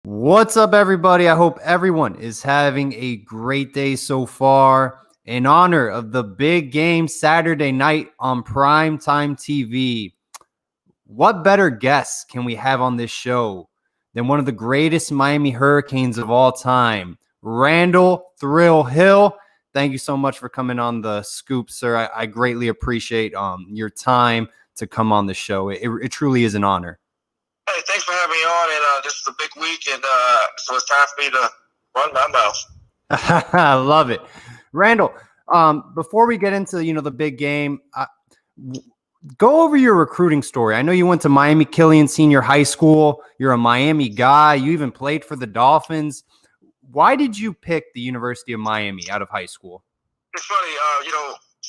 What's up, everybody? I hope everyone is having a great day so far. In honor of the big game Saturday night on primetime TV, what better guests can we have on this show than one of the greatest Miami Hurricanes of all time, Randal Thrill Hill? Thank you so much for coming on the scoop, sir. I greatly appreciate your time to come on the show. It truly is an honor. Hey, thanks for having me on. And this is a big week, and so it's time for me to run my mouth. I love it. Randal, before we get into the big game, go over your recruiting story. I know you went to Miami Killian Senior High School. You're a Miami guy. You even played for the Dolphins. Why did you pick the University of Miami out of high school? It's funny,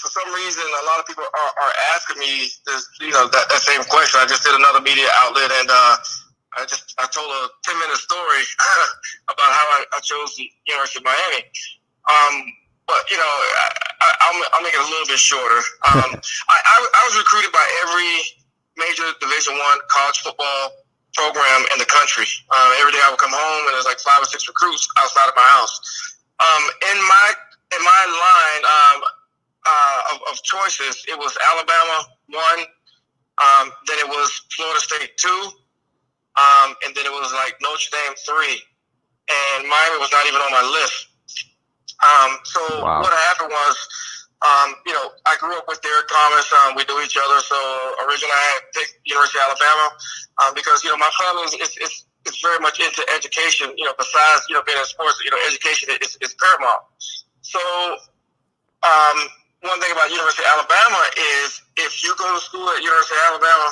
for some reason, a lot of people are asking me this, that same question. I just did another media outlet, and I told a 10-minute story about how I chose the University of Miami. But I'll make it a little bit shorter. I was recruited by every major Division I college football program in the country. Every day I would come home, and there's like 5 or 6 recruits outside of my house. In my line of choices, it was Alabama 1, then it was Florida State 2, and then it was like Notre Dame 3, and Miami was not even on my list. Wow. What happened was, I grew up with Derek Thomas. We knew each other, so originally I had picked University of Alabama because my family is very much into education. Besides being in sports, education is paramount. So one thing about University of Alabama is if you go to school at University of Alabama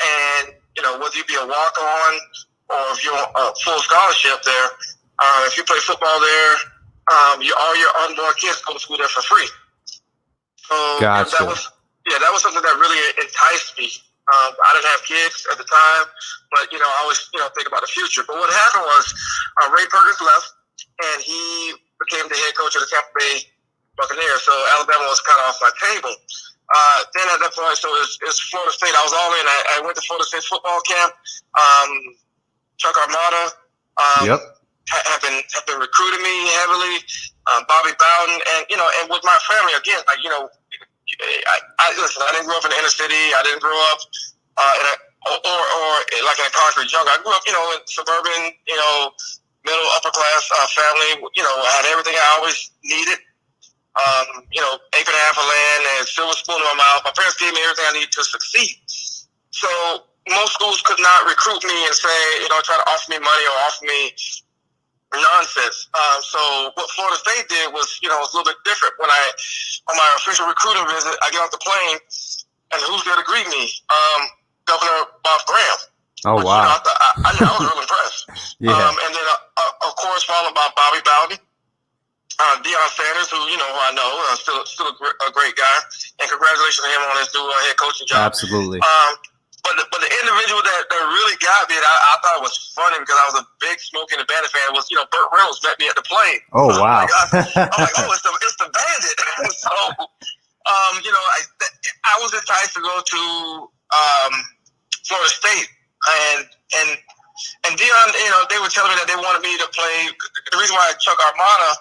and whether you be a walk-on or if you're a full scholarship there, if you play football there, all your unborn kids go to school there for free. So Gotcha. that was something that really enticed me. I didn't have kids at the time, but I always think about the future. But what happened was Ray Perkins left, and he became the head coach of the Tampa Bay Buccaneers. So Alabama was kind of off my table. Then at that point, so it's Florida State. I was all in. I went to Florida State football camp. Chuck Armada. Have been recruiting me heavily, Bobby Bowden, and with my family again. Listen. I didn't grow up in the inner city. I didn't grow up or like in a concrete jungle. I grew up, in suburban, middle upper class family. I had everything I always needed. Acre and a half of land and silver spoon in my mouth. My parents gave me everything I needed to succeed. So most schools could not recruit me and say, try to offer me money or offer me nonsense. So what Florida State did was, was a little bit different. When on my official recruiting visit, I get off the plane, and who's there to greet me? Governor Bob Graham. Oh, which, wow. I was real impressed. Yeah. And then, of course, followed by Bobby Bowden, Deion Sanders, who I know, still a great guy, and congratulations to him on his new head coaching job. Absolutely. But the individual that really got me, and I thought it was funny because I was a big Smokey and the Bandit fan, was Burt Reynolds met me at the plane. Oh, wow. I'm like, oh, it's the Bandit. So I was enticed to go to Florida State, and Deion, they were telling me that they wanted me to play. The reason why Chuck Armada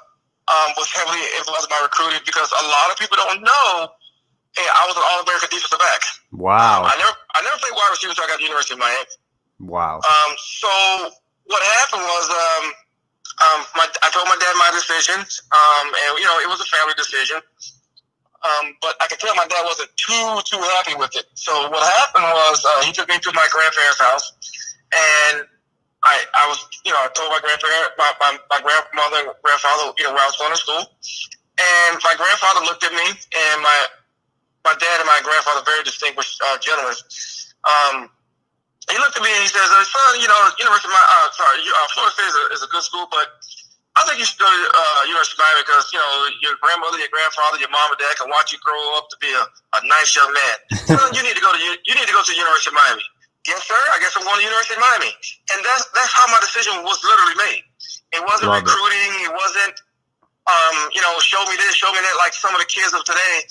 was heavily influenced by recruiting because a lot of people don't know. Hey, I was an All-American defensive back. Wow. I never played wide receiver until I got to the University of Miami. Wow. So what happened was I told my dad my decision, and it was a family decision. But I could tell my dad wasn't too happy with it. So what happened was he took me to my grandparents' house, and I was I told my grandparents, my grandmother and grandfather where I was going to school, and my grandfather looked at me, and my dad and my grandfather, very distinguished gentlemen. He looked at me and he says, "Son, University of Florida State is a good school, but I think you should go to University of Miami because your grandmother, your grandfather, your mom and dad can watch you grow up to be a nice young man. Son, you need to go to the University of Miami." Yes, sir. I guess I'm going to the University of Miami, and that's how my decision was literally made. It wasn't recruiting. It wasn't show me this, show me that. Like some of the kids of today.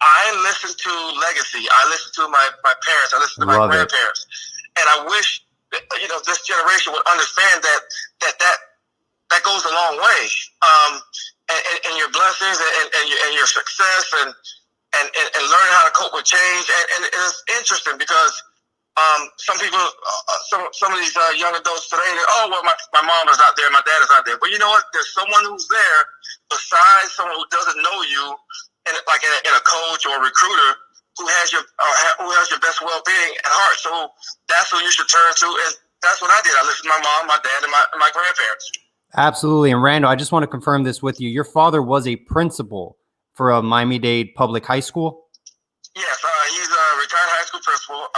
I listened to legacy. I listened to my parents. I listened to my grandparents. And I wish this generation would understand that goes a long way. And your blessings and your success and learning how to cope with change. And it's interesting because some people, some of these young adults today, my mom is not there, my dad is not there. But you know what? There's someone who's there besides someone who doesn't know you, in a coach or a recruiter who has your best well-being at heart. So that's who you should turn to, and that's what I did. I listened to my mom, my dad, and my grandparents. Absolutely. And Randall, I just want to confirm this with you. Your father was a principal for a Miami-Dade public high school? Yes, he's a retired high school principal.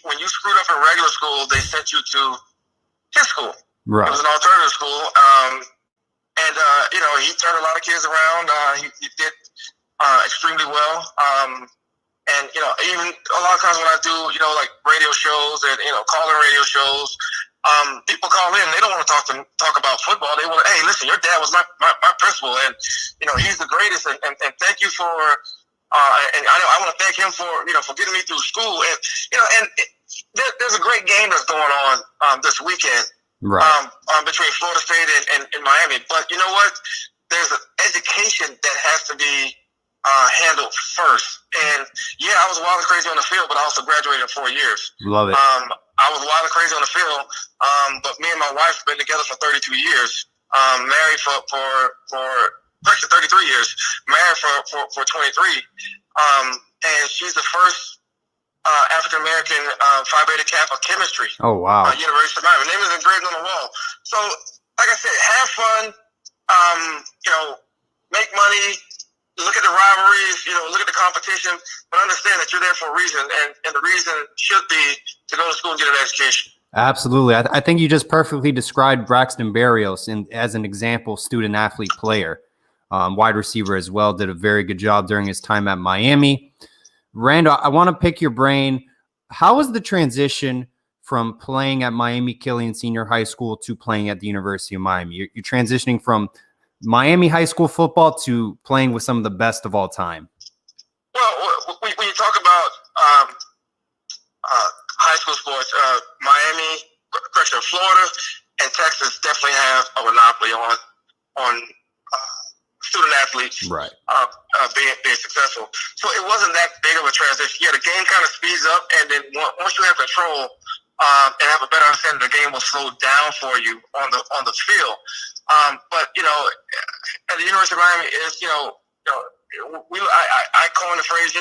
When you screwed up in regular school, they sent you to his school. Right. It was an alternative school. And he turned a lot of kids around. He did extremely well. And, even a lot of times when I do, like radio shows and, call-in radio shows, people call in, they don't want to talk about football. They want to, hey, listen, your dad was my principal, and, he's the greatest. And thank you for, and I want to thank him for getting me through school. And, there's a great game that's going on this weekend. Right. Between Florida State and Miami. But you know what? There's an education that has to be handled first. And yeah, I was wild and crazy on the field, but I also graduated in 4 years. Love it. I was wild and crazy on the field, but me and my wife have been together for 32 years. Married for actually 33 years. Married for 23. And she's the first African American Phi Beta Kappa chemistry. Oh wow! University of Miami. Her name is engraved on the wall. So, like I said, have fun. Make money. Look at the rivalries. Look at the competition. But understand that you're there for a reason, and the reason should be to go to school and get an education. Absolutely. I think you just perfectly described Braxton Berrios as an example student athlete player, wide receiver as well. Did a very good job during his time at Miami. Randall, I want to pick your brain. How was the transition from playing at Miami Killian Senior High School to playing at the University of Miami? You're transitioning from Miami high school football to playing with some of the best of all time. Well, when you talk about high school sports, Miami, Florida, and Texas definitely have a monopoly on student athletes, right? Being successful. So it wasn't that big of a transition. Yeah, the game kind of speeds up, and then once you have control and have a better understanding, the game will slow down for you on the field. But at the University of Miami, is I coined the phrase,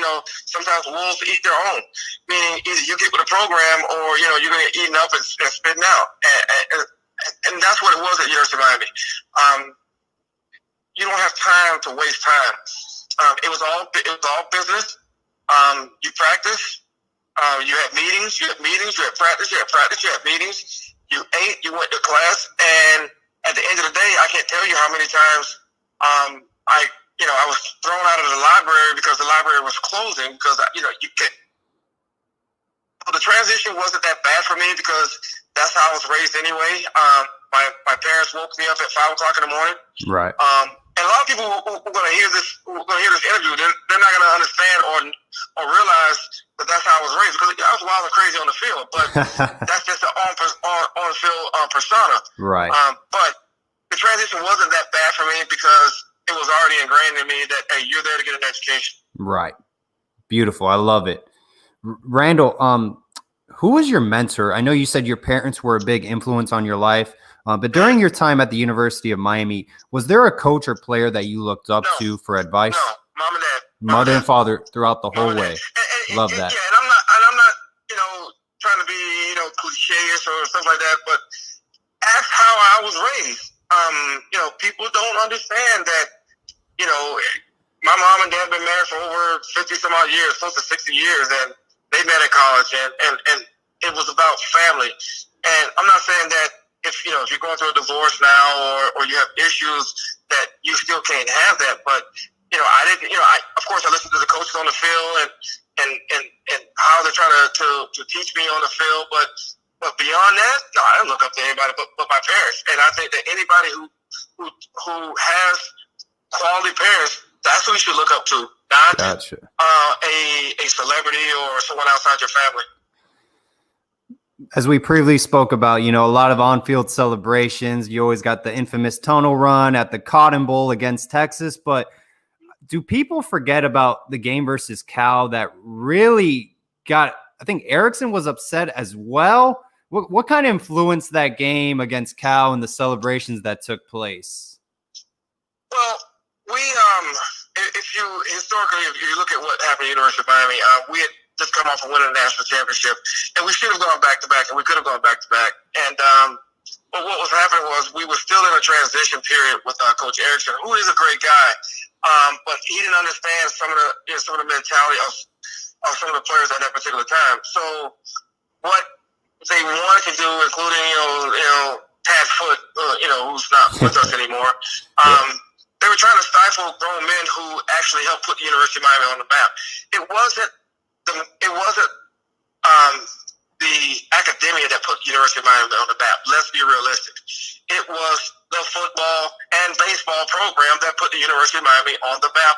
sometimes wolves eat their own, meaning either you get with a program or you're going to get eaten up and spitting out, and that's what it was at the University of Miami. You don't have time to waste time. It was all business. You practice. You had meetings. You had practice. You had meetings. You ate. You went to class. And at the end of the day, I can't tell you how many times I was thrown out of the library because the library was closing because you get. The transition wasn't that bad for me because that's how I was raised anyway. My parents woke me up at 5 o'clock in the morning. Right. And a lot of people who are going to hear this interview, they're not going to understand or realize that that's how I was raised because I was wild and crazy on the field, but that's just an on-field persona. Right. But the transition wasn't that bad for me because it was already ingrained in me that, hey, you're there to get an education. Right. Beautiful. I love it. Randall, who was your mentor? I know you said your parents were a big influence on your life. But during your time at the University of Miami, was there a coach or player that you looked up to for advice? No, mom and dad. Mother and father throughout the whole way. Love that. Yeah, and I'm not, trying to be, cliche or stuff like that, but that's how I was raised. People don't understand that, my mom and dad been married for over 50 some odd years, close to 60 years, and they met in college, and it was about family. And I'm not saying that if you're going through a divorce now or you have issues that you still can't have that, but I didn't. Of course I listened to the coaches on the field and how they're trying to teach me on the field, but beyond that, no, I didn't look up to anybody but my parents. And I think that anybody who has quality parents, that's who you should look up to, not Gotcha. A celebrity or someone outside your family. As we previously spoke about, a lot of on-field celebrations. You always got the infamous tunnel run at the Cotton Bowl against Texas. But do people forget about the game versus Cal that really got – I think Erickson was upset as well. What kind of influenced that game against Cal and the celebrations that took place? Well, if you look at what happened at University of Miami, we had just come off of winning a national championship, and we should have gone back to back, and we could have gone back to back. And but what was happening was we were still in a transition period with Coach Erickson, who is a great guy, but he didn't understand some of the mentality of some of the players at that particular time. So what they wanted to do, including Tad Foote, who's not with us anymore. They were trying to stifle grown men who actually helped put the University of Miami on the map. It wasn't the academia that put the University of Miami on the map. Let's be realistic. It was the football and baseball program that put the University of Miami on the map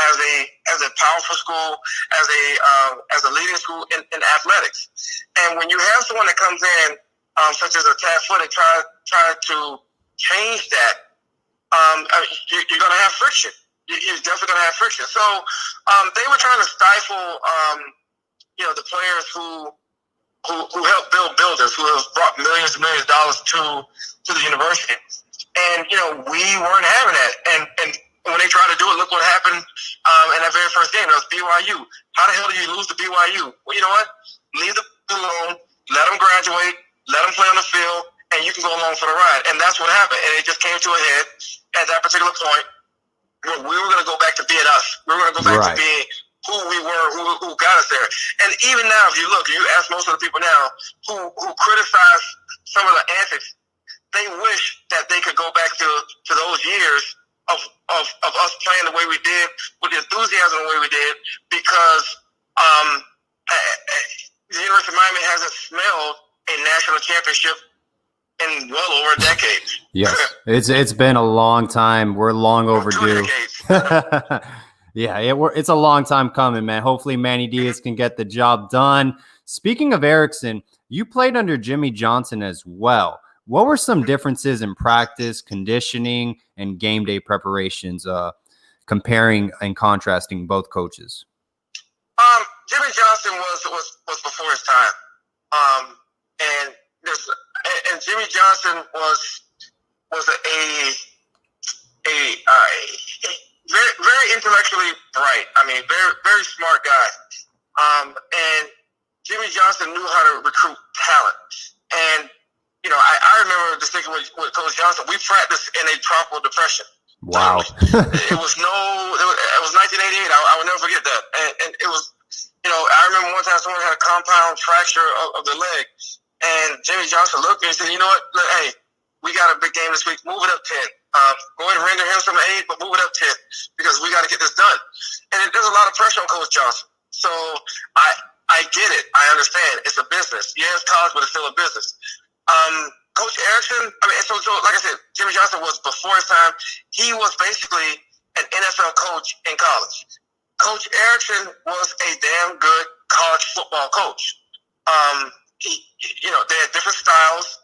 as a powerful school, as a leading school in athletics. And when you have someone that comes in, such as a Tad Foote, and try to change that, you're going to have friction. You're definitely going to have friction. So they were trying to stifle, the players who helped build buildings, who have brought millions and millions of dollars to the university. And, we weren't having that. And when they tried to do it, look what happened in that very first game. It was BYU. How the hell do you lose to BYU? Well, you know what? Leave them alone. Let them graduate. Let them play on the field. And you can go along for the ride. And that's what happened. And it just came to a head at that particular point where we were going to go back to being us. We were going to go back to being who we were, who got us there. And even now, if you look, you ask most of the people now who criticize some of the antics, they wish that they could go back to those years of us playing the way we did, with the enthusiasm the way we did, because the University of Miami hasn't smelled a national championship in well over a decade. Yes, it's been a long time. We're long overdue. 2 decades. Yeah, it's a long time coming, man. Hopefully Manny Diaz can get the job done. Speaking of Erickson, you played under Jimmy Johnson as well. What were some differences in practice, conditioning, and game day preparations, comparing and contrasting both coaches? Jimmy Johnson was before his time, and Jimmy Johnson was a very, very intellectually bright. I mean, very, very smart guy. And Jimmy Johnson knew how to recruit talent. And I remember distinctly with Coach Johnson, we practiced in a tropical depression. Wow. It was 1988. I will never forget that. And it was, I remember one time someone had a compound fracture of the leg, and Jimmy Johnson looked at me and said, "You know what? Look, hey, we got a big game this week. Move it up 10. Go ahead and render him some aid, but move it up 10 because we got to get this done." And there's a lot of pressure on Coach Johnson. So I get it. I understand. It's a business. Yeah, it's college, but it's still a business. Coach Erickson, so like I said, Jimmy Johnson was before his time. He was basically an NFL coach in college. Coach Erickson was a damn good college football coach. They had different styles.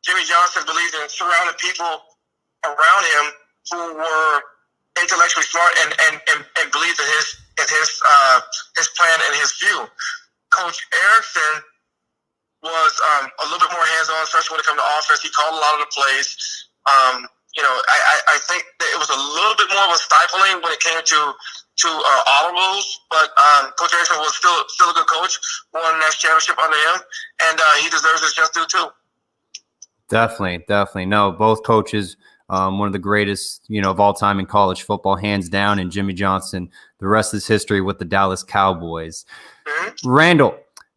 Jimmy Johnson believed in surrounding people around him who were intellectually smart and believed in his plan and his view. Coach Erickson was a little bit more hands-on, especially when it comes to offense. He called a lot of the plays. I think that it was a little bit more of a stifling when it came to audibles, but Coach Erickson was still a good coach. Won a national championship under him, and he deserves his just due too. Definitely. No, both coaches, one of the greatest, of all time in college football, hands down, and Jimmy Johnson. The rest is history with the Dallas Cowboys. Mm-hmm. Randal,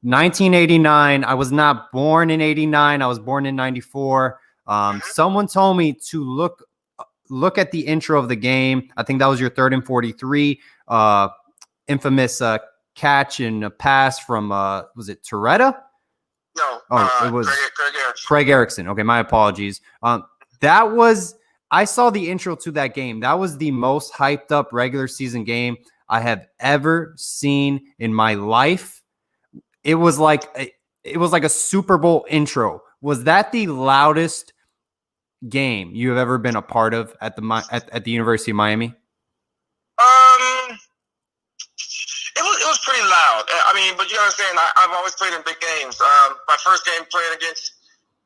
1989. I was not born in 89. I was born in 94. Someone told me to look at the intro of the game. I think that was your 3rd and 43. Infamous catch and a pass from, was it Toretta? No. It was Craig Erickson. Okay, my apologies. I saw the intro to that game. That was the most hyped up regular season game I have ever seen in my life. It was like it was like a Super Bowl intro. Was that the loudest game you have ever been a part of at the University of Miami? It was pretty loud. I mean, but you understand, I've always played in big games. My first game playing against,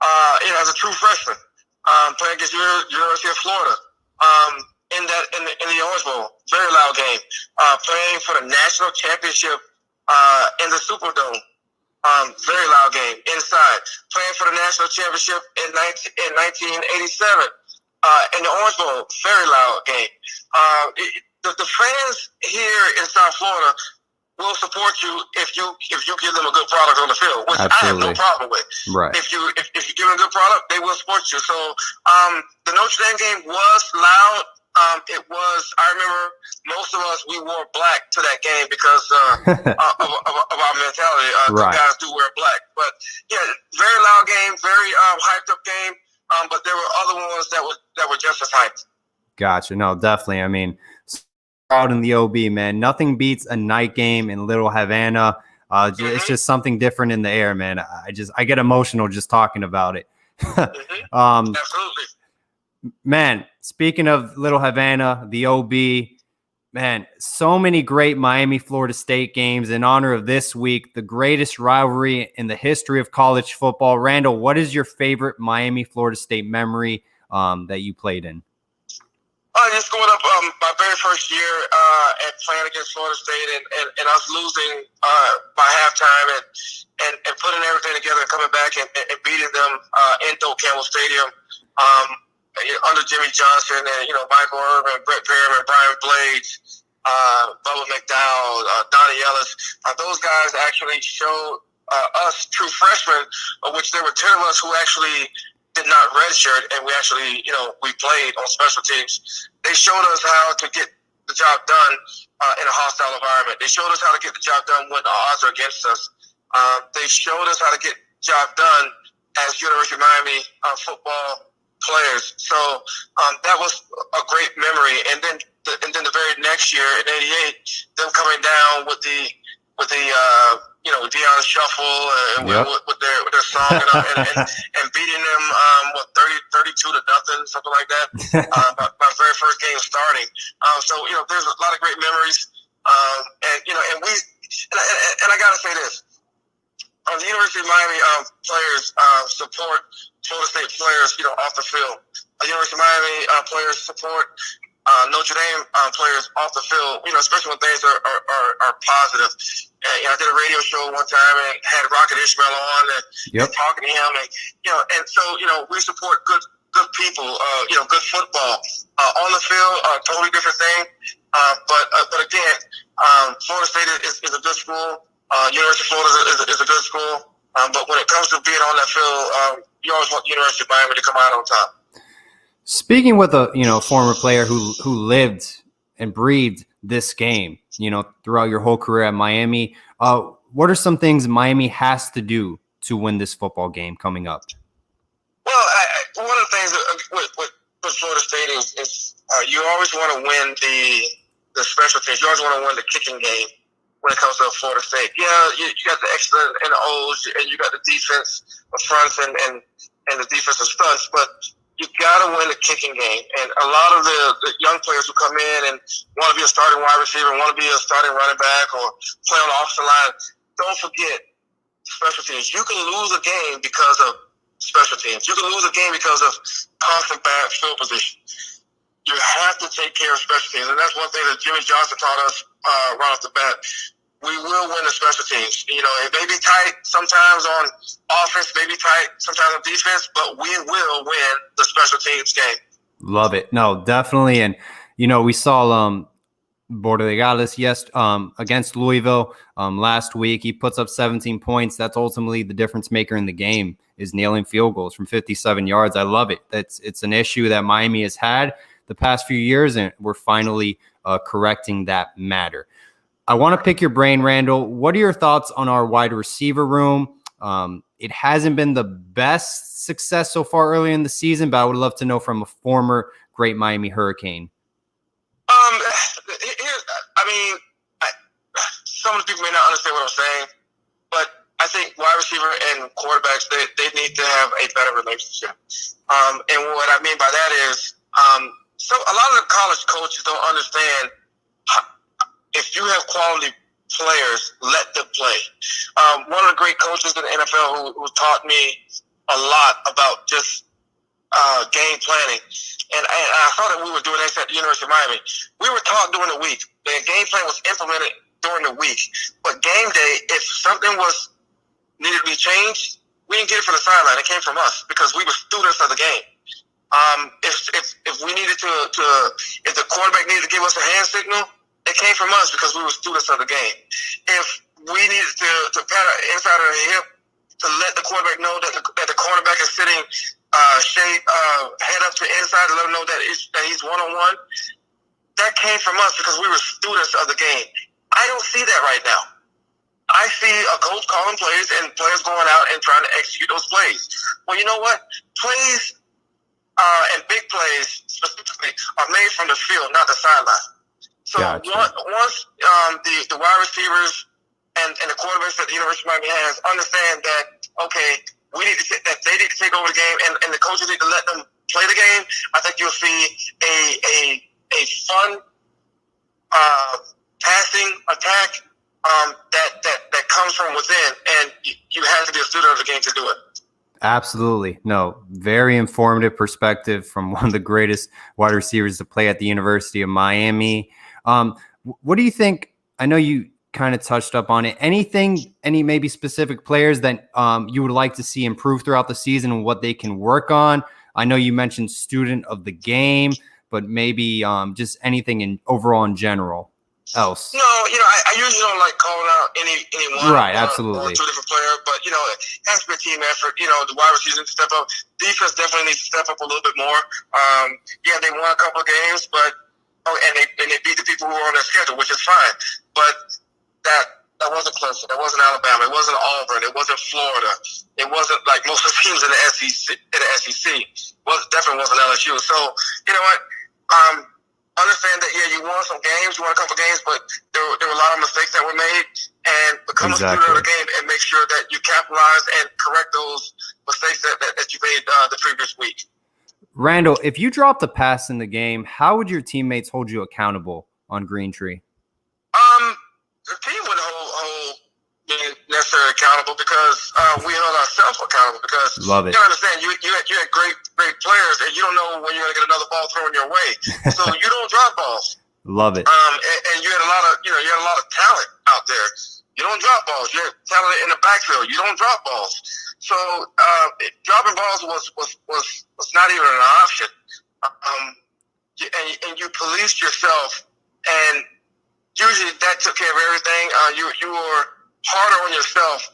as a true freshman, playing against University of Florida, in the Orange Bowl, very loud game. Playing for the national championship, in the Superdome, very loud game inside. Playing for the national championship in 1987, in the Orange Bowl, very loud game. The fans here in South Florida will support you if you give them a good product on the field, which Absolutely. I have no problem with. Right. If you give them a good product, they will support you. So the Notre Dame game was loud. It was. I remember most of us, we wore black to that game because of our mentality. Right. Guys do wear black, but yeah, very loud game, very hyped up game. But there were other ones that were just as hyped. Gotcha. No, definitely. I mean, out in the OB, man, nothing beats a night game in Little Havana. It's just something different in the air, man. I get emotional just talking about it. Absolutely. Man, speaking of Little Havana, the OB, man, so many great Miami, Florida State games in honor of this week, the greatest rivalry in the history of college football. Randal, what is your favorite Miami, Florida State memory that you played in? Just going up my very first year and playing against Florida State and us losing by halftime and putting everything together and coming back and beating them in Doak Campbell Stadium under Jimmy Johnson and Michael Irvin, Brett Perriman, Brian Blades, Bubba McDowell, Donnie Ellis. Those guys actually showed us true freshmen, of which there were 10 of us who actually did not redshirt, and we actually, we played on special teams. They showed us how to get the job done in a hostile environment. They showed us how to get the job done when the odds are against us. They showed us how to get the job done as University of Miami football players. So that was a great memory. And then the very next year in '88, them coming down with the Deion Shuffle and with their song and beating them 32 to nothing, something like that. My very first game starting. So there's a lot of great memories. And I gotta say this. The University of Miami players support Florida State players, off the field. University of Miami players support Notre Dame players off the field, especially when things are positive. I did a radio show one time and had Rocket Ishmael on and talking to him, and so we support good people, good football on the field, totally different thing. But again, Florida State is a good school. University of Florida is a good school. But when it comes to being on that field, you always want the University of Miami to come out on top. Speaking with a former player who lived and breathed this game, throughout your whole career at Miami, what are some things Miami has to do to win this football game coming up? Well, one of the things with Florida State is you always want to win the special teams. You always want to win the kicking game when it comes to Florida State. Yeah, you got the X's and the O's, and you got the defense, the fronts, and the defensive stunts, but you got to win the kicking game. And a lot of the young players who come in and want to be a starting wide receiver, want to be a starting running back, or play on the offensive line, don't forget special teams. You can lose a game because of special teams. You can lose a game because of constant bad field position. You have to take care of special teams, and that's one thing that Jimmy Johnson taught us right off the bat. We will win the special teams. It may be tight sometimes on offense, maybe tight sometimes on defense, but we will win the special teams game. Love it. No, definitely. And, we saw Borregales against Louisville last week. He puts up 17 points. That's ultimately the difference maker in the game, is nailing field goals from 57 yards. I love it. It's an issue that Miami has had the past few years, and we're finally correcting that matter. I want to pick your brain, Randal. What are your thoughts on our wide receiver room? It hasn't been the best success so far early in the season, but I would love to know from a former great Miami Hurricane. Some of the people may not understand what I'm saying, but I think wide receiver and quarterbacks, they need to have a better relationship. And what I mean by that is, so a lot of the college coaches don't understand if you have quality players, let them play. One of the great coaches in the NFL who taught me a lot about just game planning, and I thought that we were doing this at the University of Miami. We were taught during the week. The game plan was implemented during the week, but game day, if something needed to be changed, we didn't get it from the sideline. It came from us because we were students of the game. If we needed if the quarterback needed to give us a hand signal, it came from us because we were students of the game. If we needed to pat our inside of the hip to let the quarterback know that the cornerback is sitting head up to inside to let him know that he's one-on-one, that came from us because we were students of the game. I don't see that right now. I see a coach calling plays and players going out and trying to execute those plays. Well, you know what? Plays and big plays specifically are made from the field, not the sideline. So Gotcha. once the wide receivers and the quarterbacks that the University of Miami has understand that, okay, they need to take over the game and the coaches need to let them play the game, I think you'll see a fun passing attack that comes from within, and you have to be a student of the game to do it. Absolutely. No, very informative perspective from one of the greatest wide receivers to play at the University of Miami. What do you think? I know you kind of touched up on it. Any maybe specific players that you would like to see improve throughout the season and what they can work on? I know you mentioned student of the game, but maybe just anything overall in general else. No, I usually don't like calling out anyone. Right, absolutely. Or two different players, but, it has to be a team effort. The wide receivers need to step up. Defense definitely needs to step up a little bit more. They won a couple of games, but and they beat the people who were on their schedule, which is fine. But that wasn't Clemson. That wasn't Alabama. It wasn't Auburn. It wasn't Florida. It wasn't like most of the teams in the SEC. Definitely wasn't LSU. So you know what? Understand that you won some games, you won a couple games, but there were a lot of mistakes that were made, and become a student of the game and make sure that you capitalize and correct those mistakes that you made the previous week. Randal, if you dropped a pass in the game, how would your teammates hold you accountable on Green Tree? The team wouldn't hold me necessarily accountable because we held ourselves accountable because Love it. You understand, you had great players, and you don't know when you're going to get another ball thrown your way. So you don't drop balls. Love it. And you had a lot of talent out there. You don't drop balls. You're talented in the backfield. You don't drop balls. So dropping balls was not even an option. And you policed yourself, and usually that took care of everything. You were harder on yourself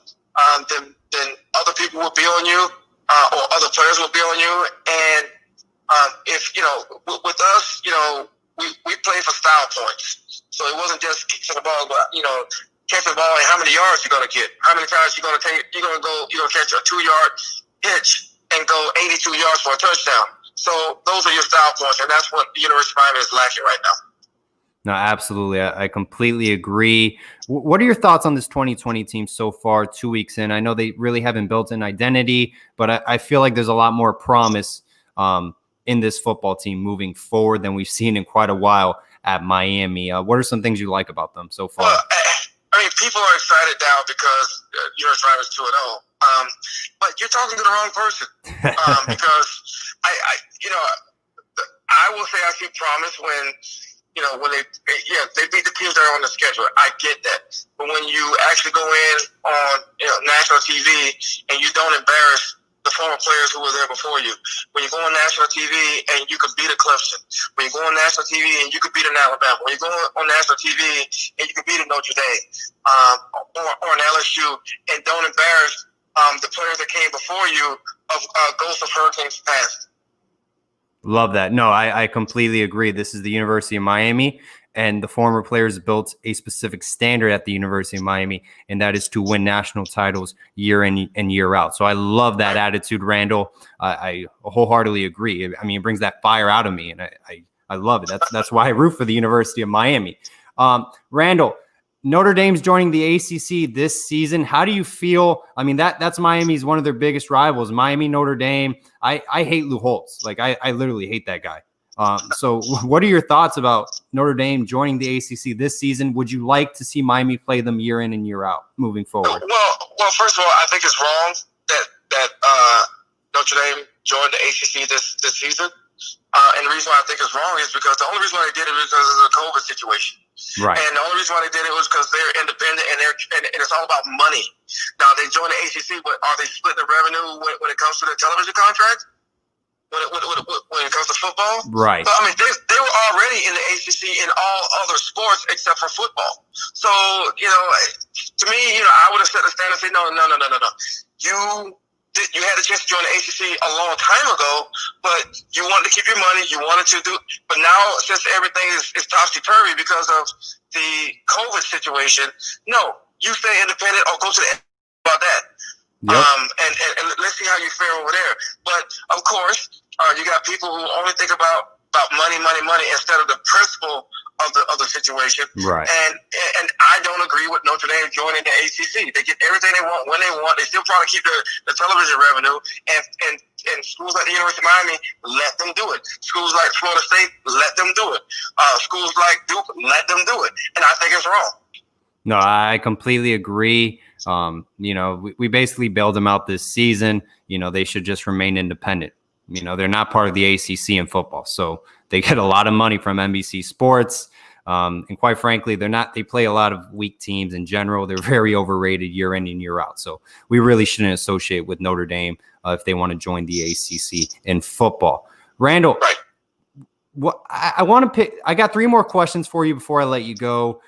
than other people would be on you, or other players would be on you. And if with us, we play for style points. So it wasn't just kicking the ball, but catching the ball and how many yards you're gonna get, how many times you're gonna catch a 2-yard hitch and go 82 yards for a touchdown. So those are your style points, and that's what the University of Miami is lacking right now. No, absolutely. I completely agree. What are your thoughts on this 2020 team so far, 2 weeks in? I know they really haven't built an identity, but I feel like there's a lot more promise in this football team moving forward than we've seen in quite a while at Miami. What are some things you like about them so far? Well, people are excited now because University of Miami is 2-0. But you're talking to the wrong person because I will say I see promise when they beat the teams that are on the schedule. I get that. But when you actually go in on national TV and you don't embarrass the former players who were there before you, when you go on national TV and you could beat a Clemson, when you go on national TV and you could beat an Alabama, when you go on national TV and you could beat a Notre Dame or an LSU, and don't embarrass the players that came before you of ghosts of hurricanes past. Love that. No, I completely agree. This is the University of Miami, and the former players built a specific standard at the University of Miami, and that is to win national titles year in and year out. So I love that attitude, Randal. I wholeheartedly agree. I mean, it brings that fire out of me, and I love it. That's why I root for the University of Miami. Randal, Notre Dame's joining the ACC this season. How do you feel? I mean, that's Miami's one of their biggest rivals. Miami, Notre Dame. I hate Lou Holtz. Like I literally hate that guy. So what are your thoughts about Notre Dame joining the ACC this season? Would you like to see Miami play them year in and year out moving forward? Well, first of all, I think it's wrong that Notre Dame joined the ACC this season. And the reason why I think it's wrong is because the only reason why they did it was because of the COVID situation. Right. And the only reason why they did it was because they're independent and it's all about money. Now, they joined the ACC, but are they splitting the revenue when it comes to the television contract? When it comes to football? Right. So, I mean, they were already in the ACC in all other sports except for football. So, to me, I would have set the standard and said, no. You had a chance to join the ACC a long time ago, but you wanted to keep your money. You wanted to do, but now since everything is topsy-turvy because of the COVID situation, no, you stay independent or go to the about that. Yep. And let's see how you fare over there. But of course, you got people who only think about money instead of the principle of the situation. Right. And I don't agree with Notre Dame joining the ACC. They get everything they want when they want. They still probably keep the television revenue. And schools like the University of Miami, let them do it. Schools like Florida State, let them do it. Schools like Duke, let them do it. And I think it's wrong. No, I completely agree. We basically bailed them out this season. They should just remain independent. They're not part of the ACC in football, so they get a lot of money from NBC Sports. And quite frankly, they play a lot of weak teams in general. They're very overrated year in and year out. So we really shouldn't associate with Notre Dame if they want to join the ACC in football. Randal, I got 3 more questions for you before I let you go.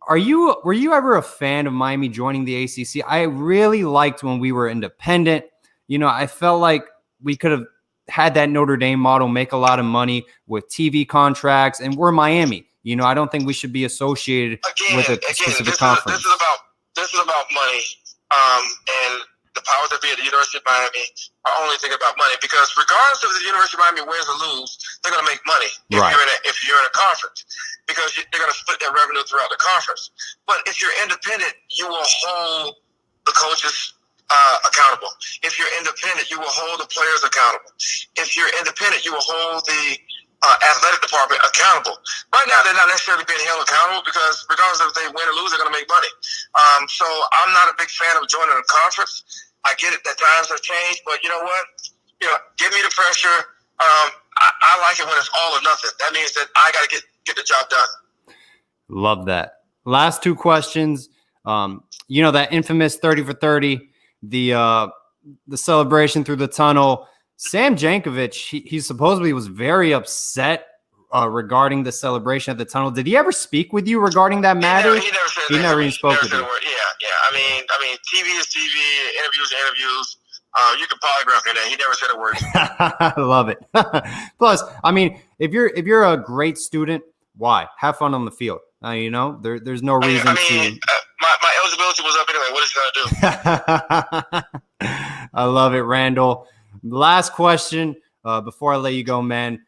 Were you ever a fan of Miami joining the ACC? I really liked when we were independent. I felt like we could have had that Notre Dame model, make a lot of money with TV contracts, and we're Miami. I don't think we should be associated with a specific conference. This is about money, and the powers that be at the University of Miami are only thinking about money because regardless if the University of Miami wins or lose, they're going to make money if you're in a conference because they're going to split their revenue throughout the conference. But if you're independent, you will hold the coaches accountable. If you're independent, you will hold the players accountable. If you're independent, you will hold the athletic department accountable. Right now, they're not necessarily being held accountable because regardless if they win or lose, they're going to make money. So I'm not a big fan of joining a conference. I get it that times have changed, but you know what? Give me the pressure. I like it when it's all or nothing. That means that I got to get the job done. Love that. Last 2 questions. That infamous 30 for 30. The celebration through the tunnel. Sam Jankovic, he supposedly was very upset regarding the celebration at the tunnel. Did he ever speak with you regarding that matter? He never said he that. Never even spoke with you. Yeah. I mean, TV is TV, interviews are interviews. You can polygraph in that. He never said a word. I love it. Plus, I mean, if you're a great student, why? Have fun on the field. There's no reason to. My eligibility was up anyway. What is he gonna do? I love it, Randal. Last question before I let you go, man.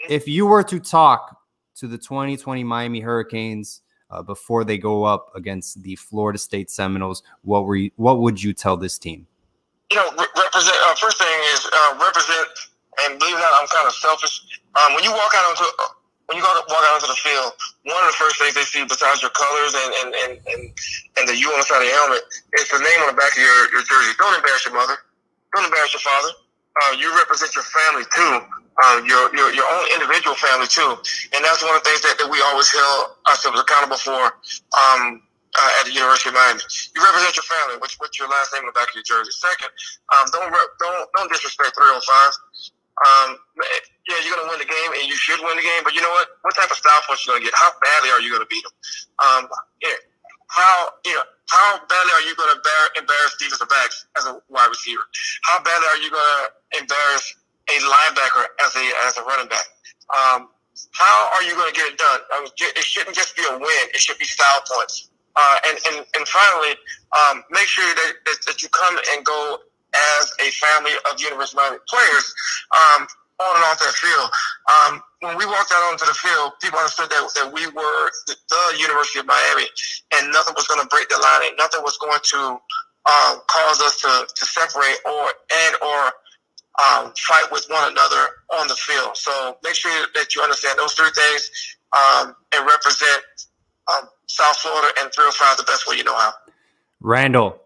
If you were to talk to the 2020 Miami Hurricanes before they go up against the Florida State Seminoles, what would you tell this team? Represent. First thing is represent, and believe it or not, I'm kind of selfish. When you walk out onto the field, one of the first things they see besides your colors and the U on the side of your helmet is the name on the back of your jersey. Don't embarrass your mother. Don't embarrass your father. You represent your family too, your own individual family too, and that's one of the things that we always held ourselves accountable for at the University of Miami. You represent your family, which your last name on the back of your jersey. Second, don't disrespect 305. You're gonna win the game, and you should win the game. But you know what? What type of style points you gonna get? How badly are you gonna beat them? How badly are you going to embarrass defensive backs as a wide receiver? How badly are you going to embarrass a linebacker as a running back? How are you going to get it done? It shouldn't just be a win. It should be style points. And finally, make sure that you come and go as a family of University of Miami players. on and off that field. When we walked out onto the field, people understood that we were the University of Miami, and nothing was going to break the line, and nothing was going to cause us to separate or fight with one another on the field. So make sure that you understand those three things and represent South Florida and 305 the best way you know how. Randal,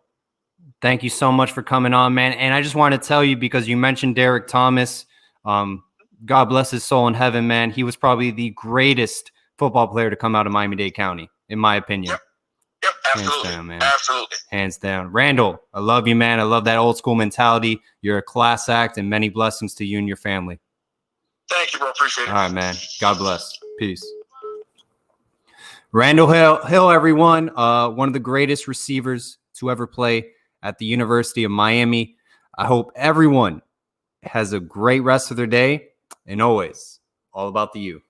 thank you so much for coming on, man. And I just want to tell you, because you mentioned Derek Thomas, God bless his soul in heaven, man. He was probably the greatest football player to come out of Miami-Dade County, in my opinion. Yep, absolutely. Hands down, man. Absolutely. Hands down. Randal, I love you, man. I love that old school mentality. You're a class act, and many blessings to you and your family. Thank you, bro. Appreciate it. All right, man. God bless. Peace. Randal Hill, everyone. One of the greatest receivers to ever play at the University of Miami. I hope everyone has a great rest of their day. And always, all about the U.